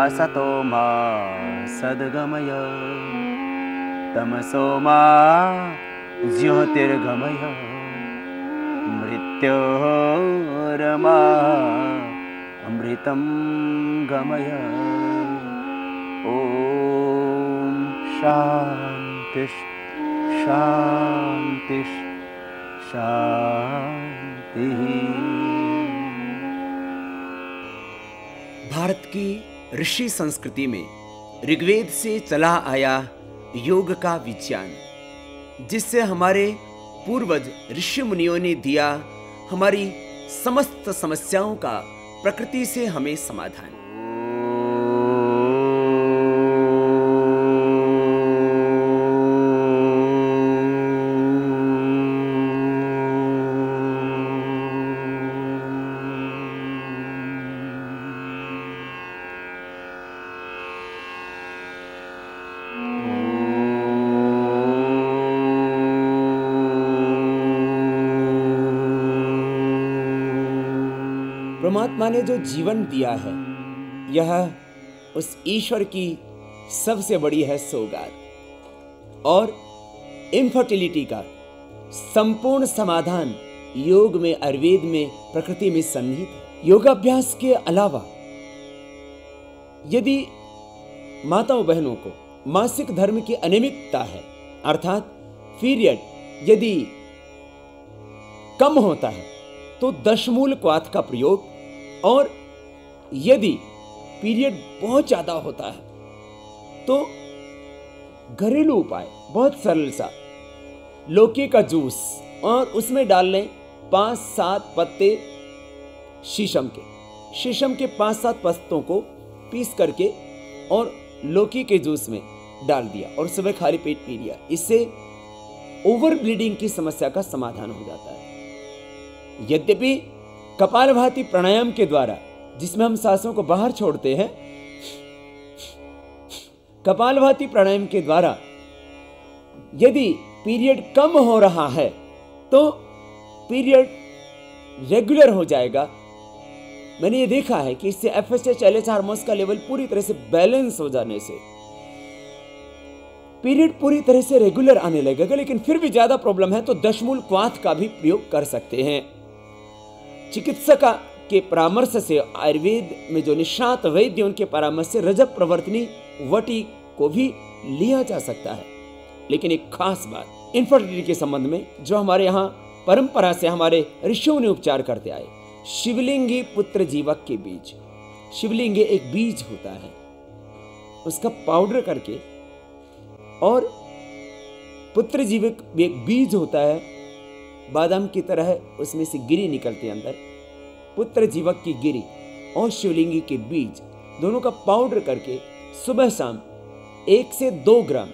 असतो मा सद्गमय तमसो मा ज्योतिर्गमय मृत्योर्मा अमृतं गमय। ओम शांति शांति शांति। भारत की ऋषि संस्कृति में ऋग्वेद से चला आया योग का विज्ञान, जिससे हमारे पूर्वज ऋषि मुनियों ने दिया हमारी समस्त समस्याओं का प्रकृति से हमें समाधान। परमात्मा ने जो जीवन दिया है, यह उस ईश्वर की सबसे बड़ी है सौगात। और इनफर्टिलिटी का संपूर्ण समाधान योग में, आयुर्वेद में, प्रकृति में सन्निहित है। योगाभ्यास के अलावा यदि माताओं बहनों को मासिक धर्म की अनियमितता है, अर्थात पीरियड यदि कम होता है, तो दशमूल क्वाथ का प्रयोग, और यदि पीरियड बहुत ज्यादा होता है तो घरेलू उपाय बहुत सरल सा, लौकी का जूस और उसमें डाल लें 5-7 पत्ते शीशम के 5-7 पत्तों को पीस करके और लौकी के जूस में डाल दिया और सुबह खाली पेट पी लिया। इससे ओवर ब्लीडिंग की समस्या का समाधान हो जाता है। यद्यपि कपालभाति प्राणायाम के द्वारा, जिसमें हम सांसों को बाहर छोड़ते हैं, कपालभाति प्राणायाम के द्वारा यदि पीरियड कम हो रहा है तो पीरियड रेगुलर हो जाएगा। मैंने ये देखा है कि इससे एफएसएच एलएच हार्मोन्स का लेवल पूरी तरह से बैलेंस हो जाने से पीरियड पूरी तरह से रेगुलर आने लगेगा। लेकिन फिर भी ज्यादा प्रॉब्लम है तो दशमूल क्वाथ का भी प्रयोग कर सकते हैं। चिकित्सक के परामर्श से, आयुर्वेद में जो निष्णात वैद्य उनके परामर्श से रजत प्रवर्तनी वटी को भी लिया जा सकता है। लेकिन एक खास बात इनफर्टिलिटी के संबंध में, जो हमारे यहाँ परंपरा से हमारे ऋषियों ने उपचार करते आए, शिवलिंगी पुत्र जीवक के बीज। शिवलिंगी एक बीज होता है, उसका पाउडर करके, और पुत्र जीवक भी एक बीज होता है, बादाम की तरह है, उसमें से गिरी निकलती है अंदर। पुत्र जीवक की गिरी और शिवलिंगी के बीज दोनों का पाउडर करके सुबह शाम 1 से 2 ग्राम,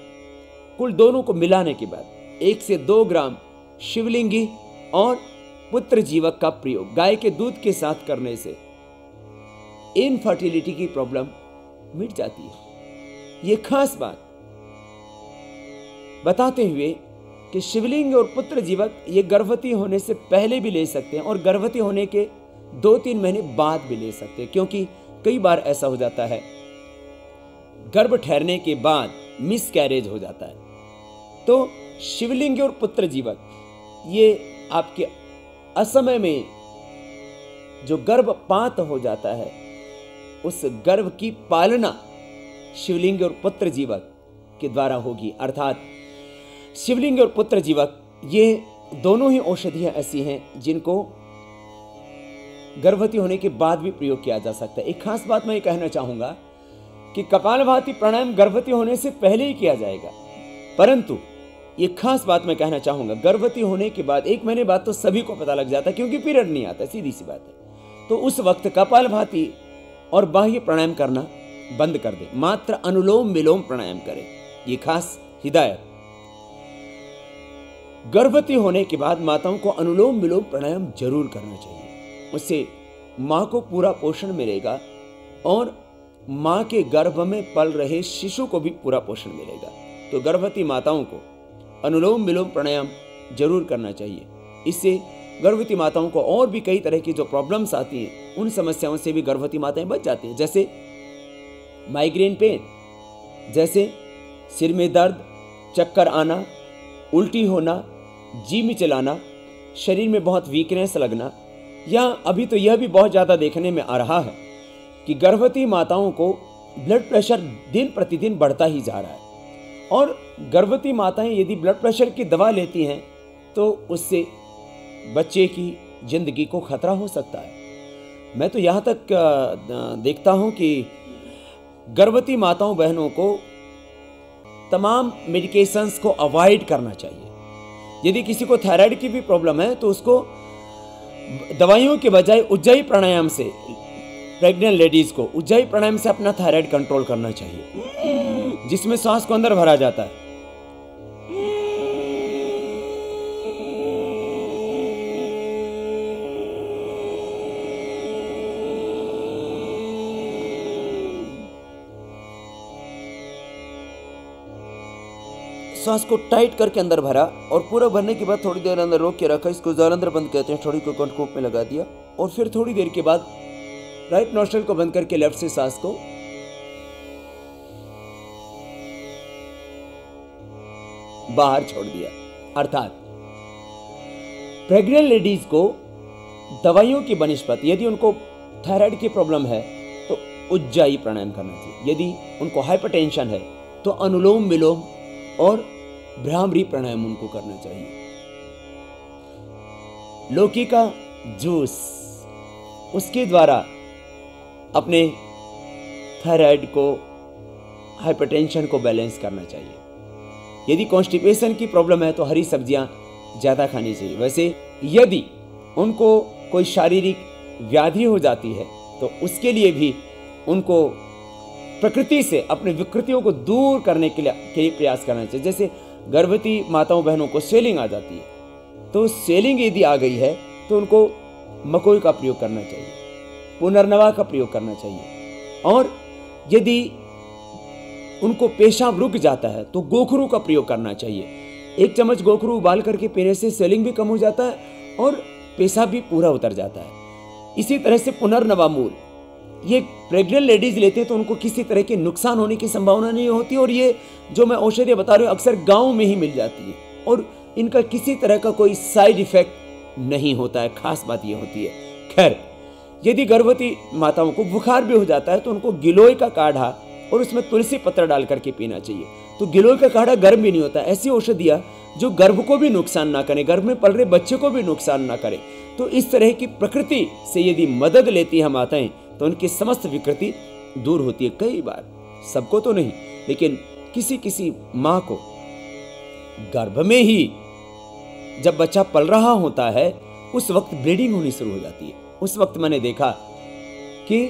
कुल दोनों को मिलाने के बाद 1 से 2 ग्राम शिवलिंगी और पुत्र जीवक का प्रयोग गाय के दूध के साथ करने से इनफर्टिलिटी की प्रॉब्लम मिट जाती है। यह खास बात बताते हुए कि शिवलिंग और पुत्र जीवक ये गर्भवती होने से पहले भी ले सकते हैं और गर्भवती होने के 2-3 महीने बाद भी ले सकते हैं, क्योंकि कई बार ऐसा हो जाता है गर्भ ठहरने के बाद मिसकैरेज हो जाता है। तो शिवलिंग और पुत्र जीवक ये आपके असमय में जो गर्भपात हो जाता है, उस गर्भ की पालना शिवलिंग और पुत्र जीवक के द्वारा होगी। अर्थात शिवलिंग और पुत्र जीवक ये दोनों ही औषधियां ऐसी हैं जिनको गर्भवती होने के बाद भी प्रयोग किया जा सकता है। एक खास बात मैं ये कहना चाहूंगा कि कपालभाति प्राणायाम गर्भवती होने से पहले ही किया जाएगा, परंतु ये खास बात मैं कहना चाहूंगा, गर्भवती होने के बाद 1 महीने बाद तो सभी को पता लग जाता है, क्योंकि पीरियड नहीं आता, सीधी सी बात है। तो उस वक्त कपालभाति और बाह्य प्राणायाम करना बंद कर दे, मात्र अनुलोम विलोम प्राणायाम करें। ये खास हिदायत। गर्भवती होने के बाद माताओं को अनुलोम विलोम प्राणायाम जरूर करना चाहिए। उससे मां को पूरा पोषण मिलेगा और मां के गर्भ में पल रहे शिशु को भी पूरा पोषण मिलेगा। तो गर्भवती माताओं को अनुलोम विलोम प्राणायाम जरूर करना चाहिए। इससे गर्भवती माताओं को और भी कई तरह की जो प्रॉब्लम्स आती हैं, उन समस्याओं से भी गर्भवती माताएं बच जाती हैं। जैसे माइग्रेन पेन, जैसे सिर में दर्द, चक्कर आना, उल्टी होना, जी मिचलाना, शरीर में बहुत वीकनेस लगना, या अभी तो यह भी बहुत ज़्यादा देखने में आ रहा है कि गर्भवती माताओं को ब्लड प्रेशर दिन प्रतिदिन बढ़ता ही जा रहा है। और गर्भवती माताएं यदि ब्लड प्रेशर की दवा लेती हैं तो उससे बच्चे की जिंदगी को खतरा हो सकता है। मैं तो यहाँ तक देखता हूँ कि गर्भवती माताओं बहनों को तमाम मेडिकेशंस को अवॉइड करना चाहिए। यदि किसी को थायराइड की भी प्रॉब्लम है तो उसको दवाइयों के बजाय उज्जाई प्राणायाम से, प्रेग्नेंट लेडीज को उज्जाई प्राणायाम से अपना थायराइड कंट्रोल करना चाहिए, जिसमें सांस को अंदर भरा जाता है। सांस को टाइट करके अंदर भरा और पूरा भरने के बाद थोड़ी देर अंदर रोक के रखा, इसको जालंधर बंद कहते हैं, थोड़ी को कंठकूप में लगा दिया और फिर थोड़ी देर के बाद राइट नोस्ट्रल को बंद करके लेफ्ट से सांस को बाहर छोड़ दिया। अर्थात प्रेग्नेंट लेडीज को दवाइयों की बनिस्पत यदि उनको थायराइड की प्रॉब्लम है तो उज्जाई प्राणायाम करना चाहिए। यदि उनको हाइपरटेंशन है तो अनुलोम विलोम और भ्रामरी प्राणायाम उनको करना चाहिए। लौकी का जूस, उसके द्वारा अपने थायराइड को, हाइपरटेंशन को बैलेंस करना चाहिए। यदि कॉन्स्टिपेशन की प्रॉब्लम है तो हरी सब्जियां ज़्यादा खानी चाहिए। वैसे यदि उनको कोई शारीरिक व्याधि हो जाती है तो उसके लिए भी उनको प्रकृति से अपनी विकृतियों को दूर करने के लिए प्रयास करना चाहिए। जैसे गर्भवती माताओं बहनों को स्वेलिंग आ जाती है तो स्वेलिंग यदि आ गई है तो उनको मकोई का प्रयोग करना चाहिए, पुनर्नवा का प्रयोग करना चाहिए। और यदि उनको पेशाब रुक जाता है तो गोखरू का प्रयोग करना चाहिए। 1 चम्मच गोखरू उबाल करके पीने से स्वेलिंग भी कम हो जाता है और पेशाब भी पूरा उतर जाता है। इसी तरह से पुनर्नवा मूल, ये प्रेग्नेंट लेडीज लेते हैं तो उनको किसी तरह के नुकसान होने की संभावना नहीं होती और ये जो मैं औषधियाँ बता रही हूँ अक्सर गाँव में ही मिल जाती है और इनका किसी तरह का कोई साइड इफेक्ट नहीं होता है। खास बात ये होती है। खैर, यदि गर्भवती माताओं को बुखार भी हो जाता है तो उनको गिलोय का काढ़ा और उसमें तुलसी पत्र डाल करके पीना चाहिए। तो गिलोय का काढ़ा गर्म भी नहीं होता। ऐसी औषधियाँ जो गर्भ को भी नुकसान ना करें, गर्भ में पल रहे बच्चे को भी नुकसान ना करें। तो इस तरह की प्रकृति से यदि मदद लेती है माताएं तो उनकी समस्त विकृति दूर होती है। कई बार, सबको तो नहीं, लेकिन किसी किसी माँ को गर्भ में ही जब बच्चा पल रहा होता है उस वक्त ब्लीडिंग होनी शुरू हो जाती है। उस वक्त मैंने देखा कि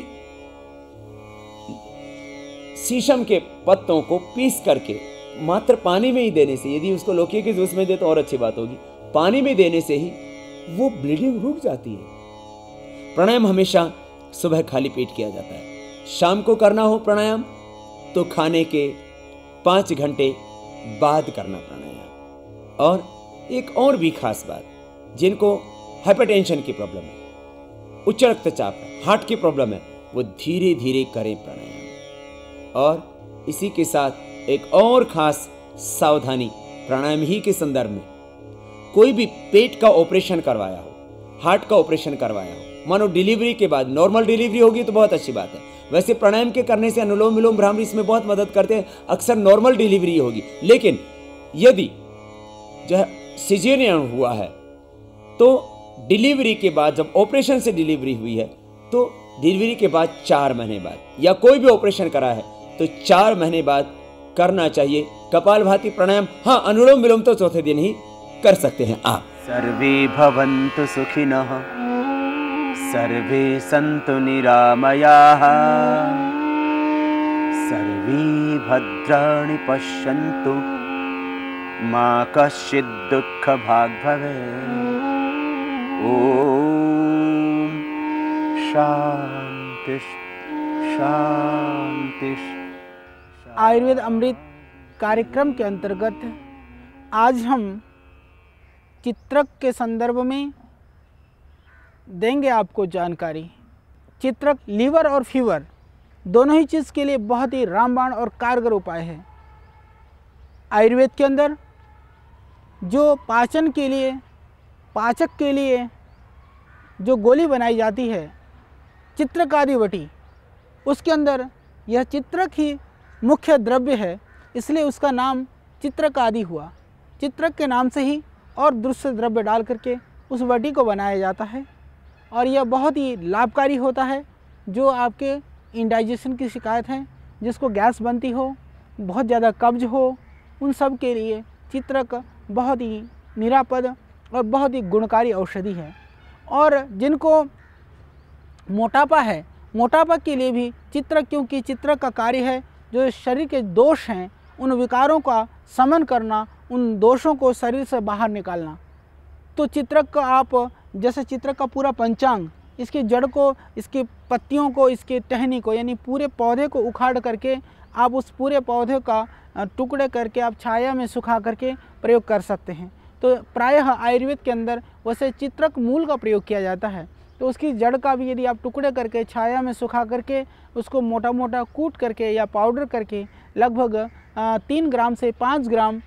शीशम के पत्तों को पीस करके मात्र पानी में ही देने से, यदि उसको लौकी के जूस में दे तो और अच्छी बात होगी, पानी में देने से ही वो ब्लीडिंग रुक जाती है। प्राणायाम हमेशा सुबह खाली पेट किया जाता है। शाम को करना हो प्राणायाम तो खाने के 5 घंटे बाद करना प्राणायाम। और एक और भी खास बात, जिनको हाइपरटेंशन की प्रॉब्लम है, उच्च रक्तचाप है, हार्ट की प्रॉब्लम है, वो धीरे धीरे करें प्राणायाम। और इसी के साथ एक और खास सावधानी प्राणायाम ही के संदर्भ में, कोई भी पेट का ऑपरेशन करवाया हो, हार्ट का ऑपरेशन करवाया हो, मानो डिलीवरी के बाद, नॉर्मल डिलीवरी होगी तो बहुत अच्छी बात है। वैसे प्राणायाम के करने से अनुलोम विलोम भ्रामरी इसमें बहुत मदद करते हैं, अक्सर नॉर्मल डिलीवरी होगी। लेकिन यदि जो है सिजेरियन हुआ है तो डिलीवरी के बाद, जब ऑपरेशन से डिलीवरी हुई है तो डिलीवरी के बाद 4 महीने बाद, या कोई भी ऑपरेशन करा है तो 4 महीने बाद करना चाहिए कपालभाति प्राणायाम। हाँ, अनुलोम विलोम तो चौथे दिन ही कर सकते हैं आप। सर्वे भवन्तु सुखिनः, सर्वे सन्तु निरामयाः, सर्वे भद्राणि पश्यन्तु, मा कश्चित् दुःखभाग् भवेत्। ओम शांति शांति। आयुर्वेद अमृत कार्यक्रम के अंतर्गत आज हम चित्रक के संदर्भ में देंगे आपको जानकारी। चित्रक लीवर और फीवर दोनों ही चीज़ के लिए बहुत ही रामबाण और कारगर उपाय है। आयुर्वेद के अंदर जो पाचन के लिए, पाचक के लिए जो गोली बनाई जाती है चित्रकादि वटी, उसके अंदर यह चित्रक ही मुख्य द्रव्य है, इसलिए उसका नाम चित्रकादि हुआ। चित्रक के नाम से ही और दूसरे द्रव्य डाल करके उस वटी को बनाया जाता है और यह बहुत ही लाभकारी होता है। जो आपके इंडाइजेशन की शिकायत है, जिसको गैस बनती हो, बहुत ज़्यादा कब्ज हो, उन सब के लिए चित्रक बहुत ही निरापद और बहुत ही गुणकारी औषधि है। और जिनको मोटापा है, मोटापा के लिए भी चित्रक, क्योंकि चित्रक का कार्य है जो शरीर के दोष हैं उन विकारों का शमन करना, उन दोषों को शरीर से बाहर निकालना। तो चित्रक का आप जैसे चित्रक का पूरा पंचांग, इसकी जड़ को, इसकी पत्तियों को, इसकी टहनी को, यानी पूरे पौधे को उखाड़ करके आप उस पूरे पौधे का टुकड़े करके आप छाया में सुखा करके प्रयोग कर सकते हैं। तो प्रायः आयुर्वेद के अंदर वैसे चित्रक मूल का प्रयोग किया जाता है। तो उसकी जड़ का भी यदि आप टुकड़े करके छाया में सुखा करके उसको मोटा मोटा कूट करके या पाउडर करके लगभग 3 ग्राम से 5 ग्राम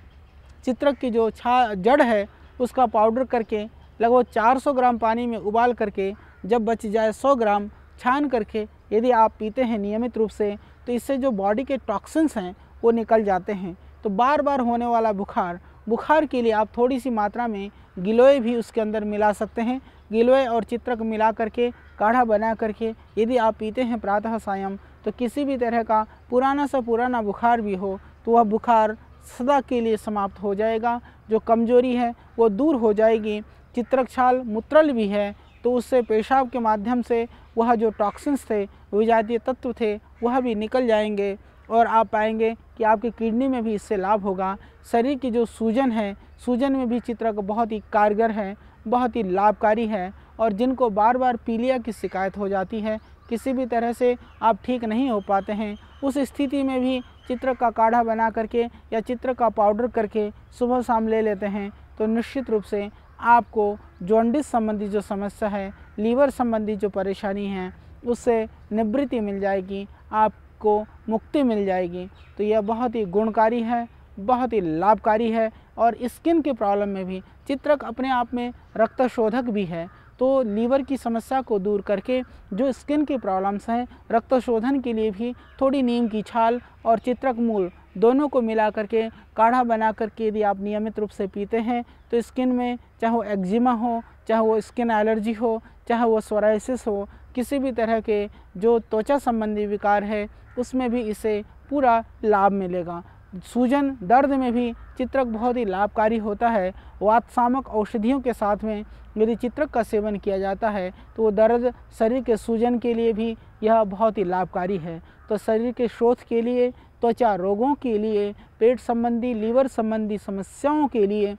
चित्रक की जो जड़ है उसका पाउडर करके लगभग 400 ग्राम पानी में उबाल करके जब बच जाए 100 ग्राम छान करके यदि आप पीते हैं नियमित रूप से, तो इससे जो बॉडी के टॉक्सिन्स हैं वो निकल जाते हैं। तो बार बार होने वाला बुखार के लिए आप थोड़ी सी मात्रा में गिलोय भी उसके अंदर मिला सकते हैं। गिलोय और चित्रक मिला करके काढ़ा बना करके यदि आप पीते हैं प्रातः सायं, तो किसी भी तरह का पुराना सा पुराना बुखार भी हो तो वह बुखार सदा के लिए समाप्त हो जाएगा। जो कमजोरी है वो दूर हो जाएगी। चित्रक छाल मूत्रल भी है, तो उससे पेशाब के माध्यम से वह जो टॉक्सिन्स थे, विजातीय तत्व थे, वह भी निकल जाएंगे और आप पाएंगे कि आपकी किडनी में भी इससे लाभ होगा। शरीर की जो सूजन है, सूजन में भी चित्रक बहुत ही कारगर है, बहुत ही लाभकारी है। और जिनको बार बार पीलिया की शिकायत हो जाती है, किसी भी तरह से आप ठीक नहीं हो पाते हैं, उस स्थिति में भी चित्रक का काढ़ा बना करके या चित्रक का पाउडर करके सुबह शाम ले लेते हैं, तो निश्चित रूप से आपको जॉन्डिस संबंधी जो समस्या है, लीवर संबंधी जो परेशानी है, उससे निवृत्ति मिल जाएगी, आपको मुक्ति मिल जाएगी। तो यह बहुत ही गुणकारी है, बहुत ही लाभकारी है। और स्किन के प्रॉब्लम में भी चित्रक अपने आप में रक्त शोधक भी है। तो लीवर की समस्या को दूर करके जो स्किन की प्रॉब्लम्स हैं, रक्त शोधन के लिए भी थोड़ी नीम की छाल और चित्रक मूल दोनों को मिला करके काढ़ा बना करके यदि आप नियमित रूप से पीते हैं, तो स्किन में चाहे वो एक्जिमा हो, चाहे वो स्किन एलर्जी हो, चाहे वो सोराइसिस हो, किसी भी तरह के जो त्वचा संबंधी विकार है, उसमें भी इसे पूरा लाभ मिलेगा। सूजन दर्द में भी चित्रक बहुत ही लाभकारी होता है। वातशामक औषधियों के साथ में यदि चित्रक का सेवन किया जाता है तो वो दर्द, शरीर के सूजन के लिए भी यह बहुत ही लाभकारी है। तो शरीर के शोथ के लिए, त्वचा रोगों के लिए, पेट संबंधी, लीवर संबंधी समस्याओं के लिए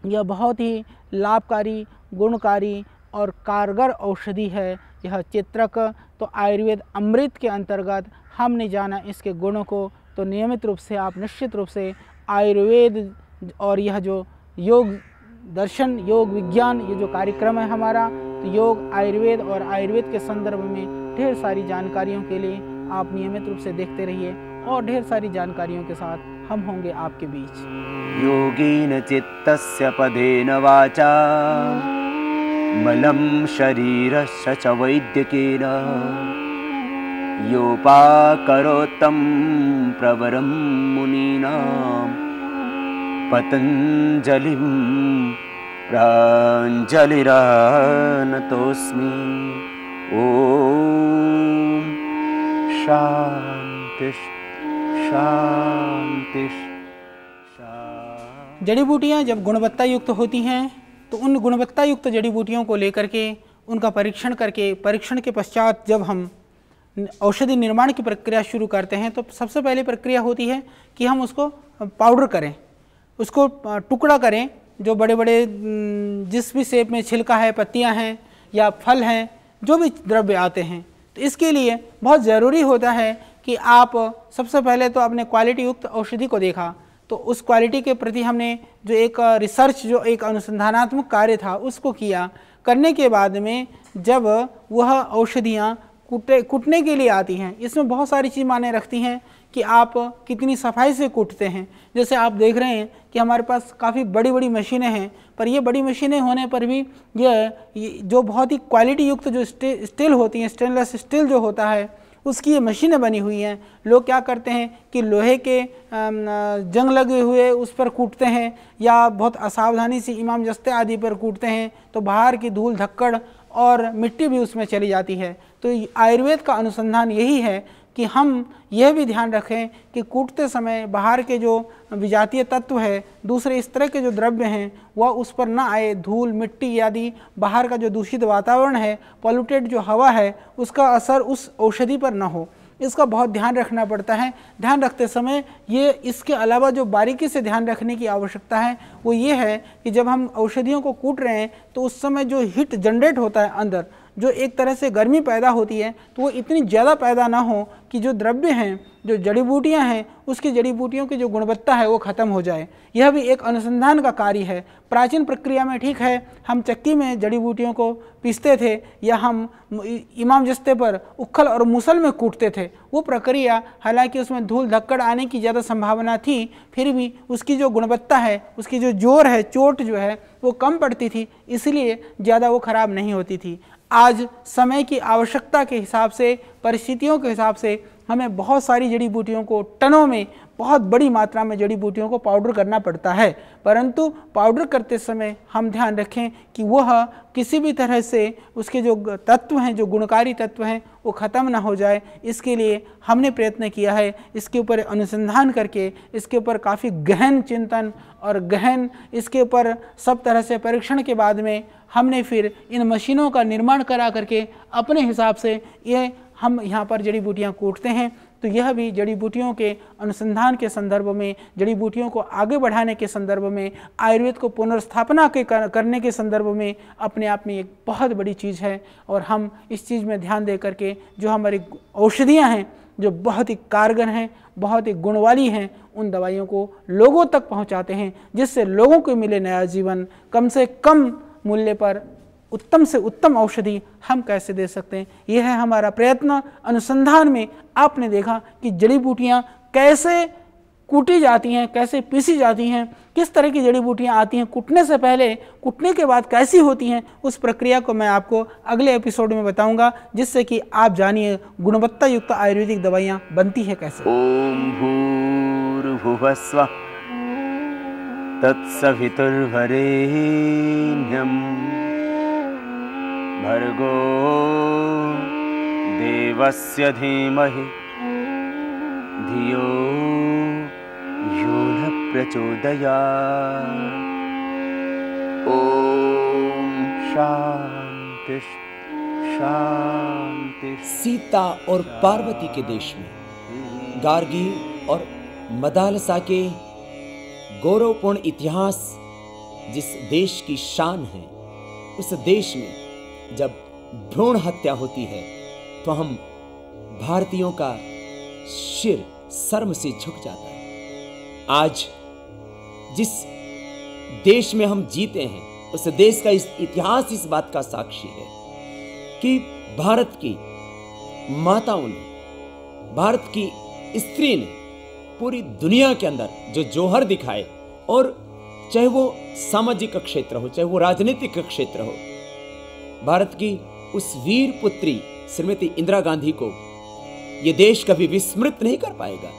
यह बहुत ही लाभकारी, गुणकारी और कारगर औषधि है यह चित्रक। तो आयुर्वेद अमृत के अंतर्गत हमने जाना इसके गुणों को, तो नियमित रूप से आप निश्चित रूप से आयुर्वेद और यह जो योग दर्शन, योग विज्ञान, ये जो कार्यक्रम है हमारा, तो योग, आयुर्वेद और आयुर्वेद के संदर्भ में ढेर सारी जानकारियों के लिए आप नियमित रूप से देखते रहिए और ढेर सारी जानकारियों के साथ हम होंगे आपके बीच। योगेन चित्तस्य पदेन वाचा मलं शरीरस्य च वैद्यकेन योपाकरोत्तं प्रवरं मुनीनां पतञ्जलिं प्राञ्जलिरानतोऽस्मि। ॐ शान्ति शान्ति शान्ति। जड़ी बूटियाँ जब गुणवत्ता युक्त होती हैं तो उन गुणवत्ता युक्त जड़ी बूटियों को लेकर के उनका परीक्षण करके, परीक्षण के पश्चात जब हम औषधि निर्माण की प्रक्रिया शुरू करते हैं, तो सबसे पहली प्रक्रिया होती है कि हम उसको पाउडर करें, उसको टुकड़ा करें। जो बड़े बड़े जिस भी शेप में छिलका है, पत्तियां हैं या फल हैं, जो भी द्रव्य आते हैं, तो इसके लिए बहुत ज़रूरी होता है कि आप सबसे पहले तो अपने क्वालिटी युक्त औषधि को देखा, तो उस क्वालिटी के प्रति हमने जो एक रिसर्च, जो एक अनुसंधानात्मक कार्य था उसको किया। करने के बाद में जब वह औषधियाँ कूटने के लिए आती हैं। इसमें बहुत सारी चीज़ मायने रखती हैं कि आप कितनी सफाई से कूटते हैं। जैसे आप देख रहे हैं कि हमारे पास काफ़ी बड़ी बड़ी मशीनें हैं, पर ये बड़ी मशीनें होने पर भी ये जो बहुत ही क्वालिटी युक्त जो स्टील होती हैं, स्टेनलेस स्टील जो होता है, उसकी ये मशीनें बनी हुई हैं। लोग क्या करते हैं कि लोहे के जंग लगे हुए उस पर कूटते हैं, या बहुत असावधानी से इमाम जस्ते आदि पर कूटते हैं, तो बाहर की धूल धक्कड़ और मिट्टी भी उसमें चली जाती है। तो आयुर्वेद का अनुसंधान यही है कि हम यह भी ध्यान रखें कि कूटते समय बाहर के जो विजातीय तत्व है, दूसरे इस तरह के जो द्रव्य हैं, वह उस पर ना आए। धूल मिट्टी आदि बाहर का जो दूषित वातावरण है, पॉल्यूटेड जो हवा है, उसका असर उस औषधि पर ना हो, इसका बहुत ध्यान रखना पड़ता है। ध्यान रखते समय ये इसके अलावा जो बारीकी से ध्यान रखने की आवश्यकता है वो ये है कि जब हम औषधियों को कूट रहे हैं तो उस समय जो हीट जनरेट होता है अंदर, जो एक तरह से गर्मी पैदा होती है, तो वो इतनी ज़्यादा पैदा ना हो कि जो द्रव्य हैं, जो जड़ी बूटियाँ हैं, उसकी जड़ी बूटियों की जो गुणवत्ता है वो ख़त्म हो जाए। यह भी एक अनुसंधान का कार्य है। प्राचीन प्रक्रिया में ठीक है हम चक्की में जड़ी बूटियों को पीसते थे, या हम इमाम जस्ते पर उखल और मुसल में कूटते थे। वो प्रक्रिया हालांकि उसमें धूल धक्कड़ आने की ज़्यादा संभावना थी, फिर भी उसकी जो गुणवत्ता है, उसकी जो जोर है, चोट जो है वो कम पड़ती थी, इसलिए ज़्यादा वो ख़राब नहीं होती थी। आज समय की आवश्यकता के हिसाब से, परिस्थितियों के हिसाब से हमें बहुत सारी जड़ी बूटियों को, टनों में, बहुत बड़ी मात्रा में जड़ी बूटियों को पाउडर करना पड़ता है, परंतु पाउडर करते समय हम ध्यान रखें कि वह किसी भी तरह से उसके जो तत्व हैं, जो गुणकारी तत्व हैं, वो ख़त्म ना हो जाए। इसके लिए हमने प्रयत्न किया है। इसके ऊपर अनुसंधान करके, इसके ऊपर काफ़ी गहन चिंतन और गहन इसके ऊपर सब तरह से परीक्षण के बाद में हमने फिर इन मशीनों का निर्माण करा करके अपने हिसाब से ये हम यहाँ पर जड़ी बूटियाँ कूटते हैं। तो यह भी जड़ी बूटियों के अनुसंधान के संदर्भ में, जड़ी बूटियों को आगे बढ़ाने के संदर्भ में, आयुर्वेद को पुनर्स्थापना करने के संदर्भ में अपने आप में एक बहुत बड़ी चीज़ है। और हम इस चीज़ में ध्यान दे करके जो हमारी औषधियाँ हैं, जो बहुत ही कारगर हैं, बहुत ही गुण वाली हैं, उन दवाइयों को लोगों तक पहुँचाते हैं, जिससे लोगों को मिले नया जीवन। कम से कम मूल्य पर उत्तम से उत्तम औषधि हम कैसे दे सकते हैं, यह है हमारा प्रयत्न। अनुसंधान में आपने देखा कि जड़ी बूटियाँ कैसे कूटी जाती हैं, कैसे पीसी जाती हैं, किस तरह की जड़ी बूटियाँ आती हैं, कूटने से पहले, कूटने के बाद कैसी होती हैं, उस प्रक्रिया को मैं आपको अगले एपिसोड में बताऊंगा, जिससे कि आप जानिए गुणवत्ता युक्त आयुर्वेदिक दवाइयाँ बनती है कैसे। ओम भूर्भुवः स्वः तत्सवितुर्वरेण्यं भर्गो देवस्य धीमहि धियो यो न प्रचोदयात्। ओम शांति शांति। सीता और पार्वती के देश में गार्गी और मदालसा के गौरवपूर्ण इतिहास जिस देश की शान है, उस देश में जब भ्रूण हत्या होती है तो हम भारतीयों का सिर शर्म से झुक जाता है। आज जिस देश में हम जीते हैं, उस देश का इतिहास इस बात का साक्षी है कि भारत की माताओं ने, भारत की स्त्री ने पूरी दुनिया के अंदर जो जौहर दिखाए, और चाहे वो सामाजिक क्षेत्र हो, चाहे वो राजनीतिक क्षेत्र हो, भारत की उस वीर पुत्री श्रीमती इंदिरा गांधी को ये देश कभी विस्मृत नहीं कर पाएगा।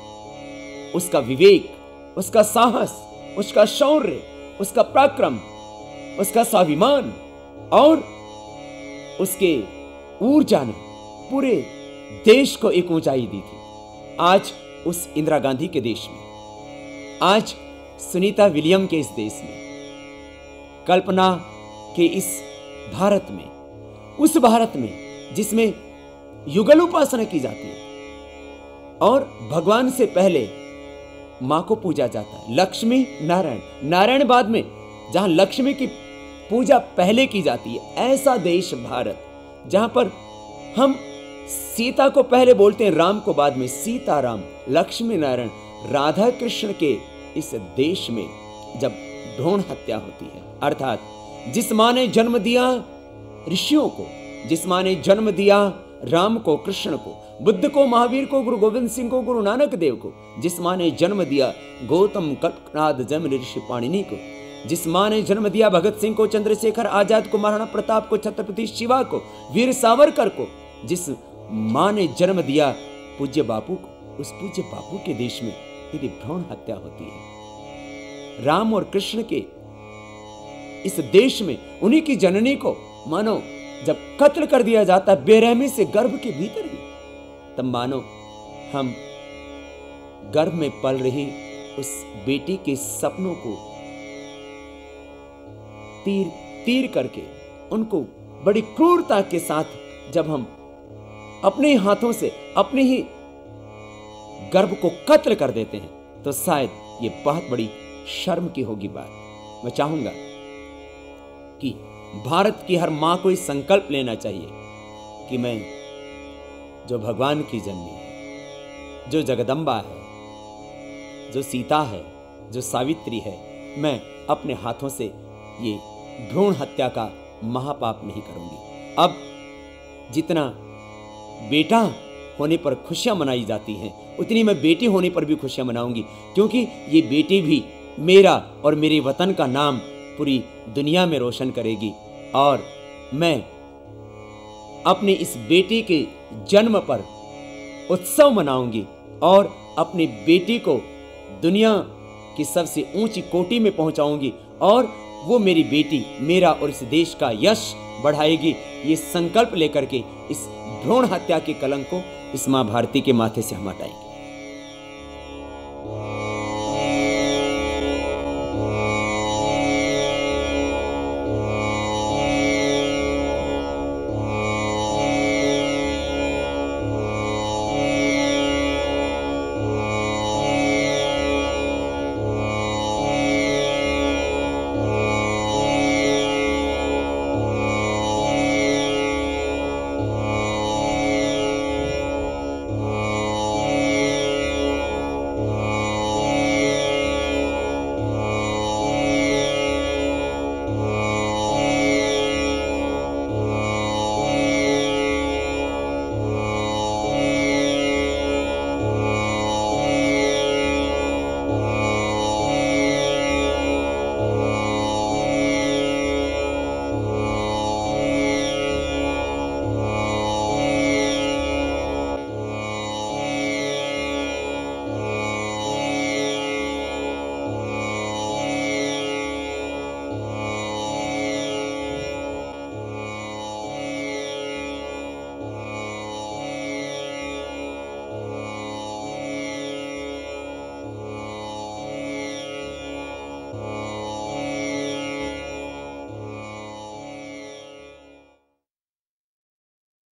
उसका विवेक, उसका साहस, उसका शौर्य, उसका पराक्रम, उसका स्वाभिमान और उसके ऊर्जा ने पूरे देश को एक ऊंचाई दी थी। आज उस इंदिरा गांधी के देश में, आज सुनीता विलियम के इस देश में, कल्पना के इस भारत में, उस भारत में जिसमें युगल उपासना की जाती है और भगवान से पहले मां को पूजा जाता है, लक्ष्मी नारायण, नारायण बाद में, जहां लक्ष्मी की पूजा पहले की जाती है, ऐसा देश भारत जहां पर हम सीता को पहले बोलते हैं, राम को बाद में, सीता राम, लक्ष्मी नारायण, राधा कृष्ण के इस देश में जब भ्रूण हत्या होती है, अर्थात जिस मां ने जन्म दिया ऋषियों को, जिस मां ने जन्म दिया राम को, कृष्ण को, बुद्ध को, महावीर को, गुरु गोविंद सिंह को, गुरु नानक देव को, जिस माँ ने जन्म दिया गौतम कल्पनाद जैमिनी ऋषि पाणिनि को, जिस माँ ने जन्म दिया भगत सिंह को, चंद्रशेखर आजाद को, महाराणा प्रताप को, छत्रपति शिवा को, वीर सावरकर को, जिस माँ ने जन्म दिया पूज्य बापू को, उस पूज्य बापू के देश में यदि भ्रूण हत्या होती है, राम और कृष्ण के इस देश में उन्हीं की जननी को मानो जब कत्ल कर दिया जाता है बेरहमी से गर्भ के भीतर ही, तब मानो हम गर्भ में पल रही उस बेटी के सपनों को तीर तीर करके उनको बड़ी क्रूरता के साथ जब हम अपने ही हाथों से अपने ही गर्भ को कत्ल कर देते हैं, तो शायद ये बहुत बड़ी शर्म की होगी बात। मैं चाहूंगा कि भारत की हर मां को इस संकल्प लेना चाहिए कि मैं जो भगवान की जन्मी है, जो जगदम्बा है, जो सीता है, जो सावित्री है, मैं अपने हाथों से ये भ्रूण हत्या का महापाप नहीं करूंगी। अब जितना बेटा होने पर खुशियां मनाई जाती हैं, उतनी मैं बेटी होने पर भी खुशियां मनाऊंगी, क्योंकि ये बेटी भी मेरा और मेरे वतन का नाम पूरी दुनिया में रोशन करेगी। और मैं अपनी इस बेटी के जन्म पर उत्सव मनाऊंगी और अपनी बेटी को दुनिया की सबसे ऊंची कोटि में पहुंचाऊंगी, और वो मेरी बेटी मेरा और इस देश का यश बढ़ाएगी। ये संकल्प लेकर के इस भ्रूण हत्या के कलंक को इस मां भारती के माथे से हम हटाएंगे।